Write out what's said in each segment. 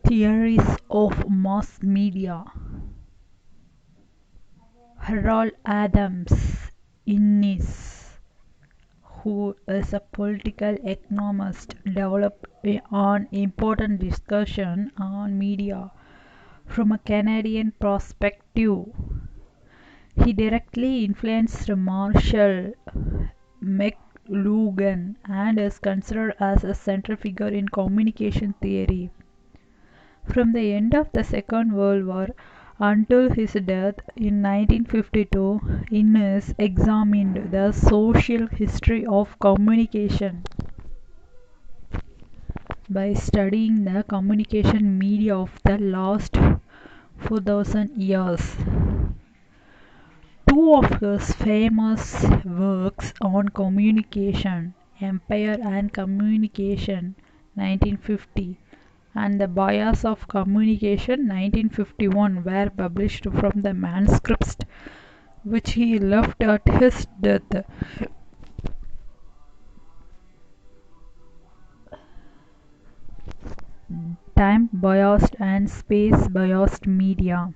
Theories of mass media. Harold Adams Innes, who is a political economist, developed an important discussion on media from a Canadian perspective. He directly influenced Marshall Mcluhan and is considered as a central figure in communication theory. From the end of the Second World War until his death in 1952, Innes examined the social history of communication by studying the communication media of the last 4,000 years. Two of his famous works on communication, Empire and Communication, 1950, and The Bias of Communication, 1951, were published from the manuscripts which he left at his death. Time-biased and space-biased media.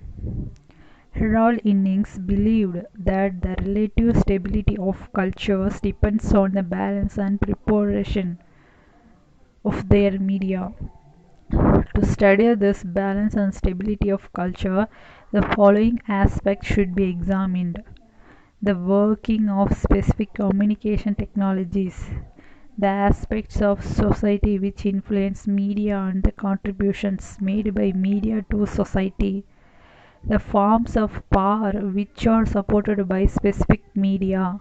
Harold Innes believed that the relative stability of cultures depends on the balance and preparation of their media. To study this balance and stability of culture, the following aspects should be examined: the working of specific communication technologies, the aspects of society which influence media and the contributions made by media to society, the forms of power which are supported by specific media.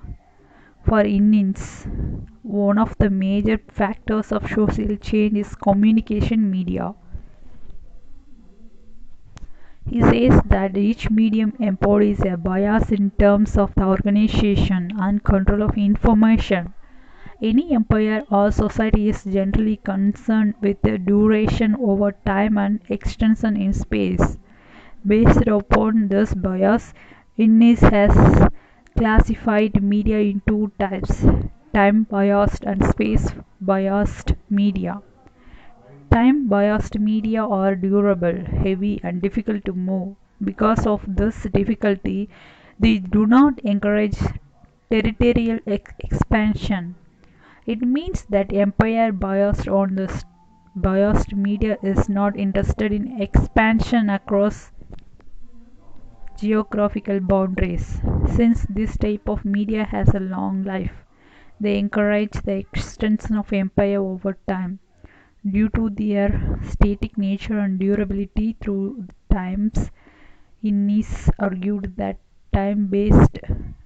For Innes, one of the major factors of social change is communication media. He says that each medium embodies a bias in terms of the organization and control of information. Any empire or society is generally concerned with the duration over time and extension in space. Based upon this bias, Innes has classified media in two types: time-biased and space-biased media. Time-biased media are durable, heavy, and difficult to move. Because of this difficulty, they do not encourage territorial expansion. It means that empire biased on this biased media is not interested in expansion across geographical boundaries. Since this type of media has a long life, they encourage the extension of empire over time. Due to their static nature and durability through times, Innes argued that time-based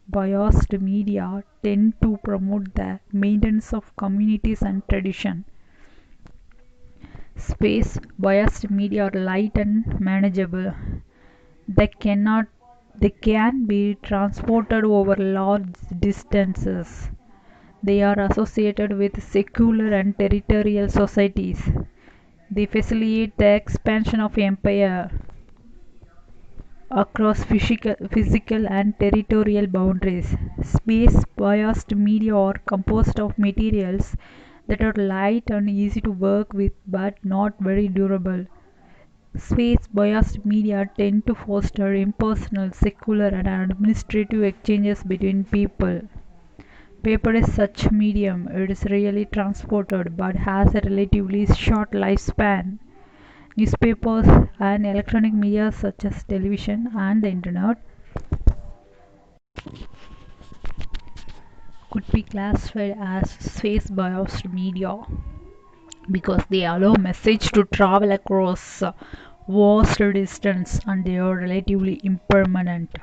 biased media tend to promote the maintenance of communities and tradition. Space-biased media are light and manageable. They can be transported over large distances. They are associated with secular and territorial societies. They facilitate the expansion of empire across physical and territorial boundaries. Space-biased media are composed of materials that are light and easy to work with but not very durable. Space-biased media tend to foster impersonal, secular, and administrative exchanges between people. Paper is such medium. It is rarely transported but has a relatively short lifespan. Newspapers and electronic media such as television and the internet could be classified as space-biased media because they allow message to travel across vast distance and they are relatively impermanent.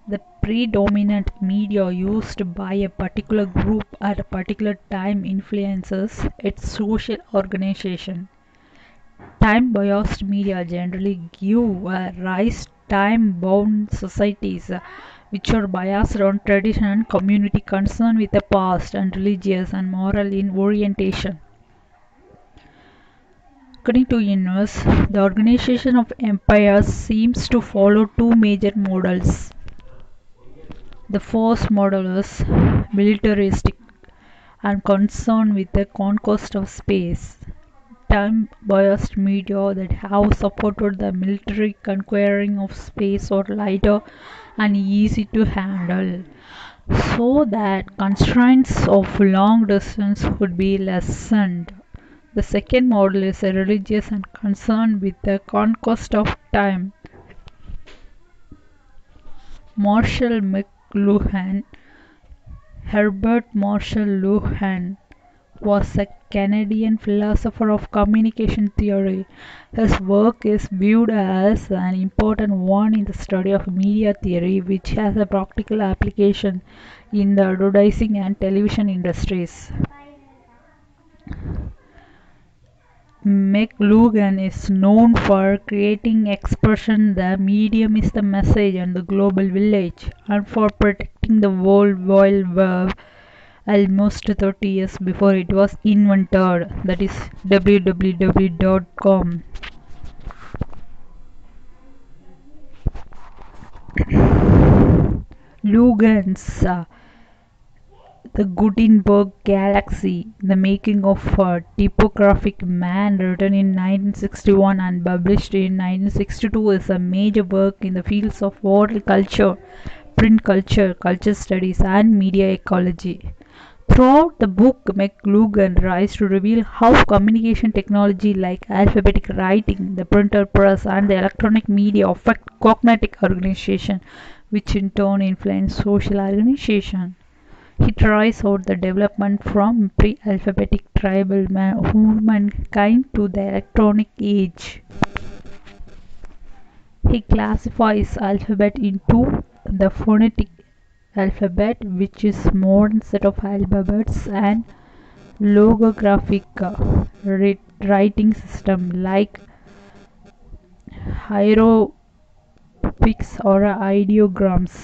The predominant media used by a particular group at a particular time influences its social organization. Time-biased media generally give rise to time-bound societies which are biased on tradition and community, concerned with the past, and religious and moral in orientation. According to Innes, the organization of empires seems to follow two major models. The first model is militaristic and concerned with the conquest of space. time-biased media that have supported the military conquering of space or lighter and easy to handle, so that constraints of long distance would be lessened. The second model is a religious and concerned with the conquest of time. Marshall McLuhan, Herbert Marshall Luhan, was a Canadian philosopher of communication theory. His work is viewed as an important one in the study of media theory, which has a practical application in the advertising and television industries. Mcluhan is known for creating expression "the medium is the message" and "the global village", and for protecting the World Wide Web almost 30 years before it was invented, that is www.com. Lugan's The Gutenberg Galaxy, The Making of a Typographic Man, written in 1961 and published in 1962, is a major work in the fields of oral culture, print culture, culture studies, and media ecology. Throughout the book, Mcluhan tries to reveal how communication technology like alphabetic writing, the printer press, and the electronic media affect cognitive organization, which in turn influence social organization. He tries out the development from pre-alphabetic tribal humankind to the electronic age. He classifies alphabet into the phonetic alphabet, which is modern set of alphabets, and logographic writing system like hieroglyphs or ideograms.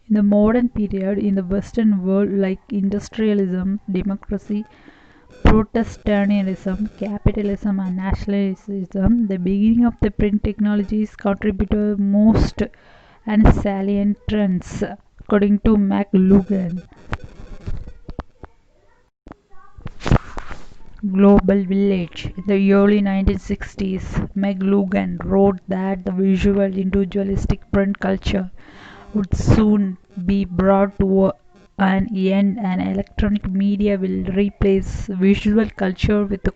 In the modern period, in the Western world, like industrialism, democracy, Protestantism, capitalism, and nationalism, the beginning of the print technologies contributed most and salient trends, according to Mcluhan. Global Village. In the early 1960s, Mcluhan wrote that the visual individualistic print culture would soon be brought to an end, and electronic media will replace visual culture with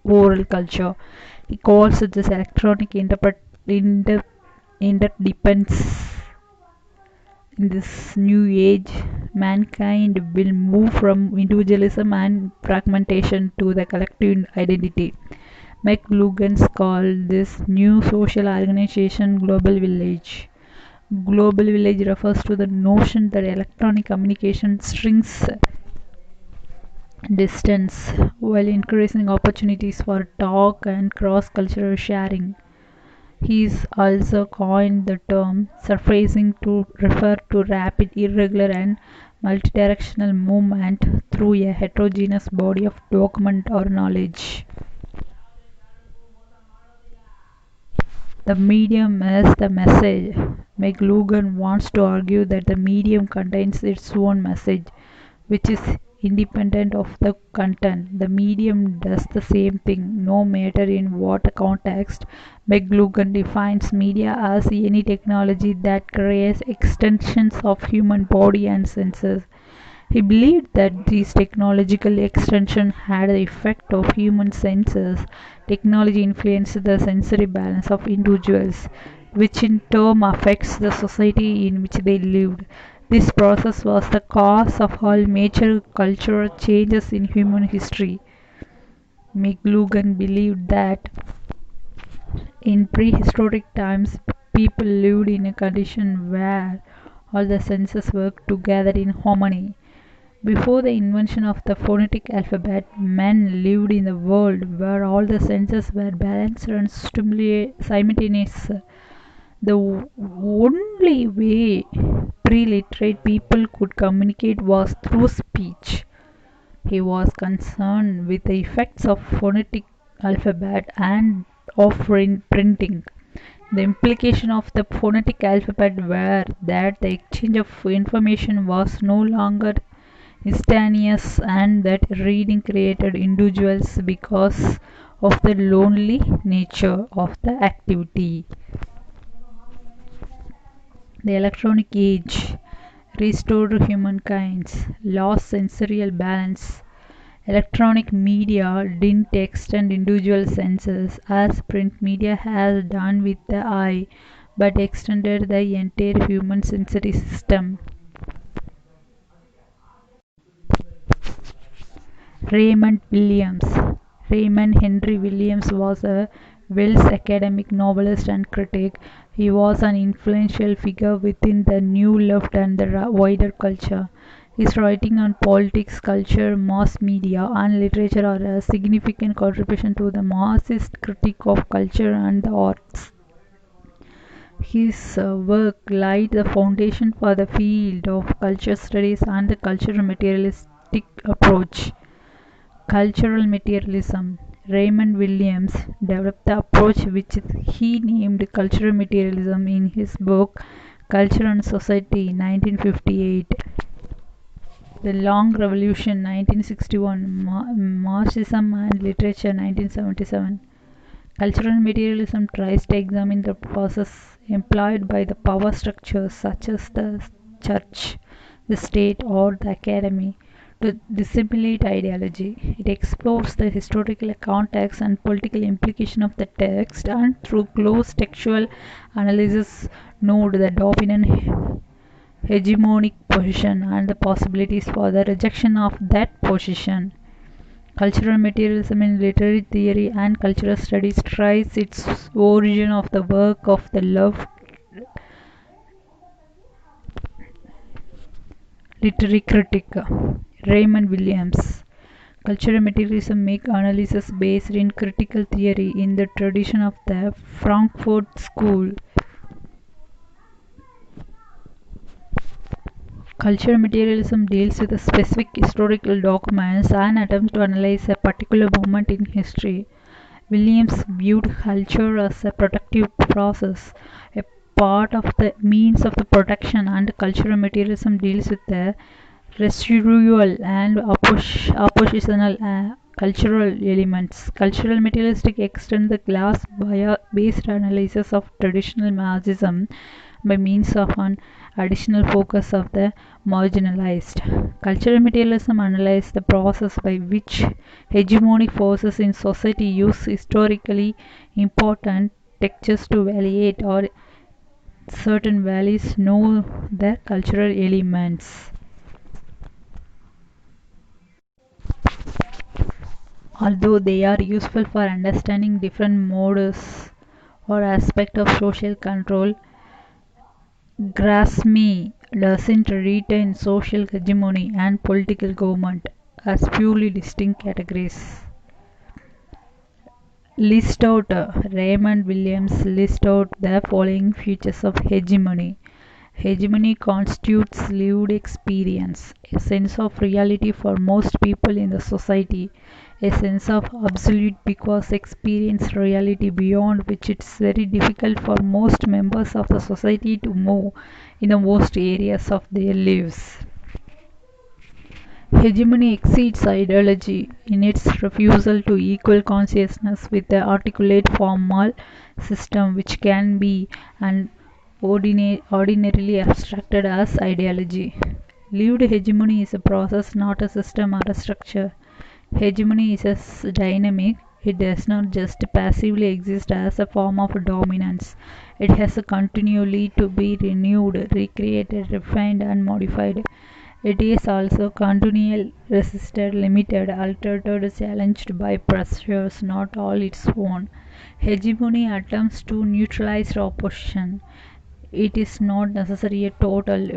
oral culture. He calls it this electronic interdependence. In this new age, mankind will move from individualism and fragmentation to the collective identity. Mcluhan called this new social organization Global Village. Global Village refers to the notion that electronic communication shrinks distance while increasing opportunities for talk and cross-cultural sharing. He's also coined the term "surfacing" to refer to rapid, irregular, and multidirectional movement through a heterogeneous body of document or knowledge. The medium is the message. Mcluhan wants to argue that the medium contains its own message, which is independent of the content. The medium does the same thing, no matter in what context. Mcluhan defines media as any technology that creates extensions of human body and senses. He believed that these technological extensions had the effect of human senses. Technology influenced the sensory balance of individuals, which in turn affects the society in which they lived. This process was the cause of all major cultural changes in human history. Mcluhan believed that in prehistoric times people lived in a condition where all the senses worked together in harmony. Before the invention of the phonetic alphabet, men lived in a world where all the senses were balanced and simultaneous. The only way pre-literate people could communicate was through speech. He was concerned with the effects of phonetic alphabet and of printing. The implication of the phonetic alphabet were that the exchange of information was no longer instantaneous, and that reading created individuals because of the lonely nature of the activity. The electronic age restored humankind's lost sensorial balance. Electronic media didn't extend individual senses as print media has done with the eye, but extended the entire human sensory system. Raymond Williams. Raymond Henry Williams was a Welsh academic, novelist, and critic. He was an influential figure within the New Left and the wider culture. His writing on politics, culture, mass media, and literature are a significant contribution to the Marxist critique of culture and the arts. His work laid the foundation for the field of culture studies and the cultural materialistic approach. Cultural materialism. Raymond Williams developed the approach which he named cultural materialism in his book Culture and Society 1958. The Long Revolution 1961, Marxism and Literature 1977. Cultural materialism tries to examine the process employed by the power structures such as the church, the state, or the academy to disseminate ideology. It explores the historical context and political implication of the text, and through close textual analysis note the dominant hegemonic position and the possibilities for the rejection of that position. Cultural materialism in literary theory and cultural studies traces its origin of the work of the love literary critic Raymond Williams. Cultural materialism makes analysis based in critical theory in the tradition of the Frankfurt School. Cultural materialism deals with specific historical documents and attempts to analyze a particular moment in history. Williams viewed culture as a productive process, a part of the means of the production, and cultural materialism deals with the residual and oppositional cultural elements. Cultural materialistic extend the class-based analysis of traditional Marxism by means of an additional focus of the marginalized. Cultural materialism analyzes the process by which hegemonic forces in society use historically important textures to validate or certain values know the cultural elements. Although they are useful for understanding different modes or aspects of social control, Grasme doesn't retain social hegemony and political government as purely distinct categories. Raymond Williams lists out the following features of hegemony. Hegemony constitutes lived experience, a sense of reality for most people in the society, a sense of absolute because experience reality beyond which it's very difficult for most members of the society to move in the most areas of their lives. Hegemony exceeds ideology in its refusal to equal consciousness with the articulate formal system which can be and ordinarily abstracted as ideology. Lived hegemony is a process, not a system or a structure. Hegemony is dynamic. It does not just passively exist as a form of dominance. It has continually to be renewed, recreated, refined, and modified. It is also continual, resisted, limited, altered, challenged by pressures not all its own. Hegemony attempts to neutralize opposition. It is not necessarily a total,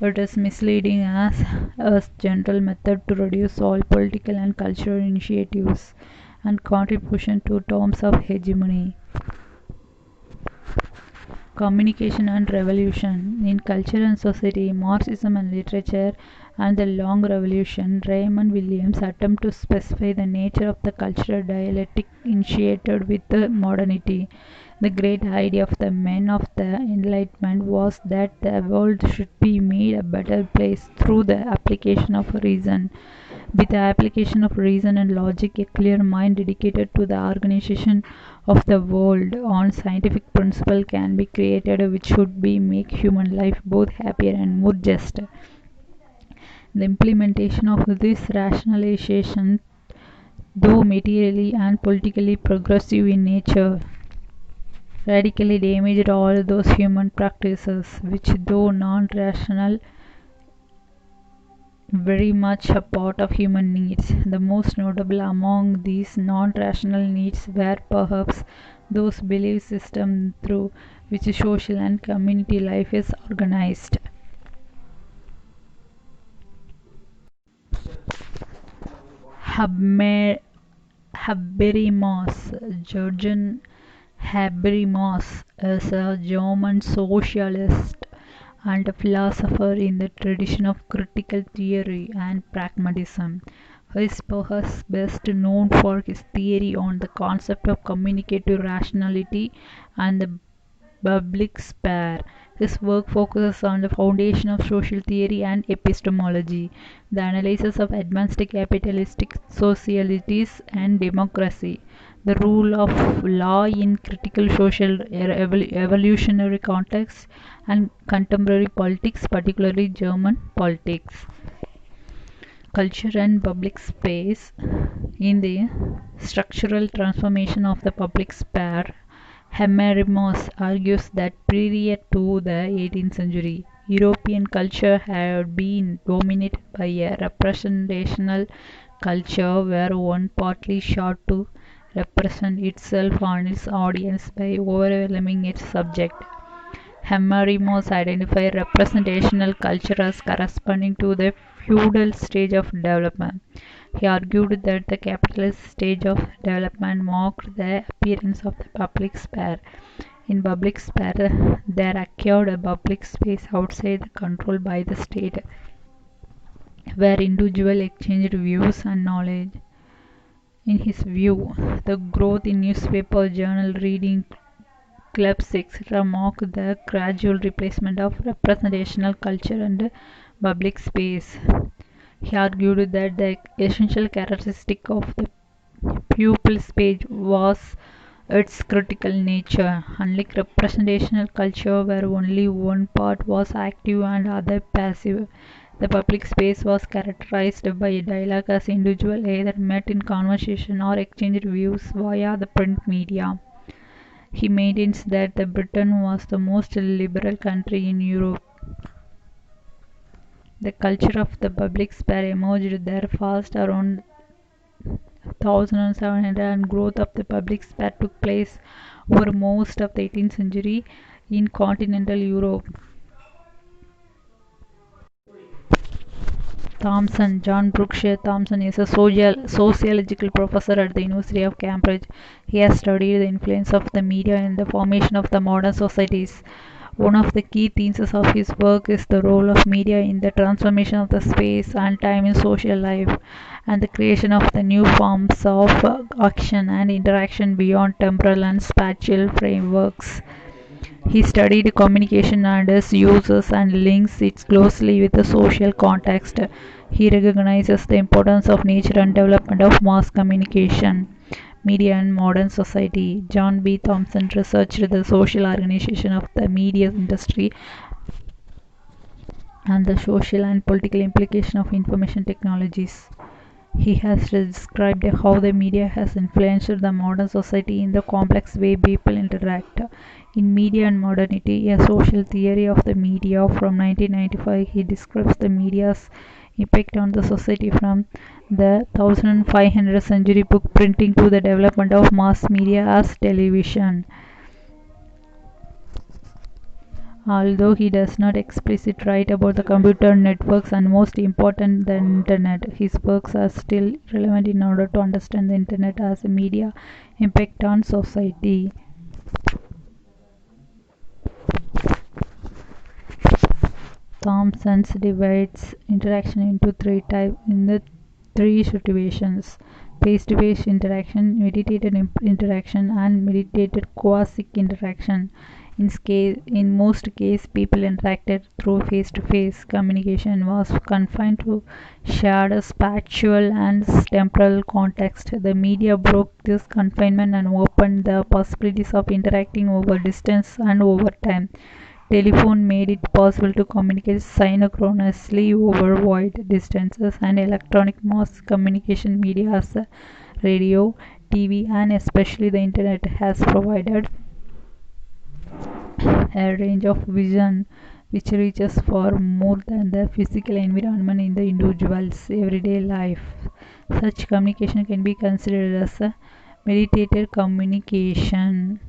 it is misleading as a general method to reduce all political and cultural initiatives and contribution to terms of hegemony. Communication and revolution. In culture and society, Marxism and literature, and the long revolution, Raymond Williams attempt to specify the nature of the cultural dialectic initiated with the modernity. The great idea of the men of the Enlightenment was that the world should be made a better place through the application of reason. With the application of reason and logic, a clear mind dedicated to the organization of the world on scientific principle can be created, which should be make human life both happier and more just. The implementation of this rationalization, though materially and politically progressive in nature, radically damaged all those human practices which, though non-rational, very much a part of human needs. The most notable among these non-rational needs were perhaps those belief systems through which social and community life is organized. Habirimos, Georgian Habirimos, is a German socialist and a philosopher in the tradition of critical theory and pragmatism. He is perhaps best known for his theory on the concept of communicative rationality and the public sphere. His work focuses on the foundation of social theory and epistemology, the analysis of advanced capitalistic societies and democracy, the rule of law in critical social evolutionary contexts, and contemporary politics, particularly German politics. Culture and public space. In the structural transformation of the public sphere, Habirimos argues that prior to the 18th century, European culture had been dominated by a representational culture where one partly sought to represent itself and its audience by overwhelming its subject. Habirimos identified representational culture as corresponding to the feudal stage of development. He argued that the capitalist stage of development marked the appearance of the public sphere. In public sphere, there occurred a public space outside the control by the state, where individuals exchanged views and knowledge. In his view, the growth in newspaper, journal reading, clubs, etc., marked the gradual replacement of representational culture and public space. He argued that the essential characteristic of the pupil space was its critical nature. Unlike representational culture where only one part was active and other passive, the public space was characterized by a dialogue as individuals either met in conversation or exchanged views via the print media. He maintains that the Britain was the most liberal country in Europe. The culture of the public sphere emerged there fast around 1700, and growth of the public sphere took place over most of the 18th century in continental Europe. Thomson, John Brookshire Thomson, is a sociological professor at the University of Cambridge. He has studied the influence of the media in the formation of the modern societies. One of the key themes of his work is the role of media in the transformation of the space and time in social life, and the creation of the new forms of action and interaction beyond temporal and spatial frameworks. He studied communication and its uses and links it closely with the social context. He recognizes the importance of nature and development of mass communication, media and modern society. John B. Thompson researched the social organization of the media industry and the social and political implication of information technologies. He has described how the media has influenced the modern society in the complex way people interact. In Media and Modernity, a social theory of the media from 1995, he describes the media's impact on the society from the 1500th century book printing to the development of mass media as television. Although he does not explicitly write about the computer networks and most important the internet, his works are still relevant in order to understand the internet as a media impact on society. Thompson divides interaction into three types in the three situations: face-to-face interaction, meditated interaction, and meditated quasi interaction. In most cases, people interacted through face-to-face communication was confined to shared spatial and temporal context. The media broke this confinement and opened the possibilities of interacting over distance and over time. Telephone made it possible to communicate synchronously over wide distances, and electronic mass communication media as radio, TV, and especially the internet has provided a range of vision which reaches far more than the physical environment in the individual's everyday life. Such communication can be considered as a meditated communication.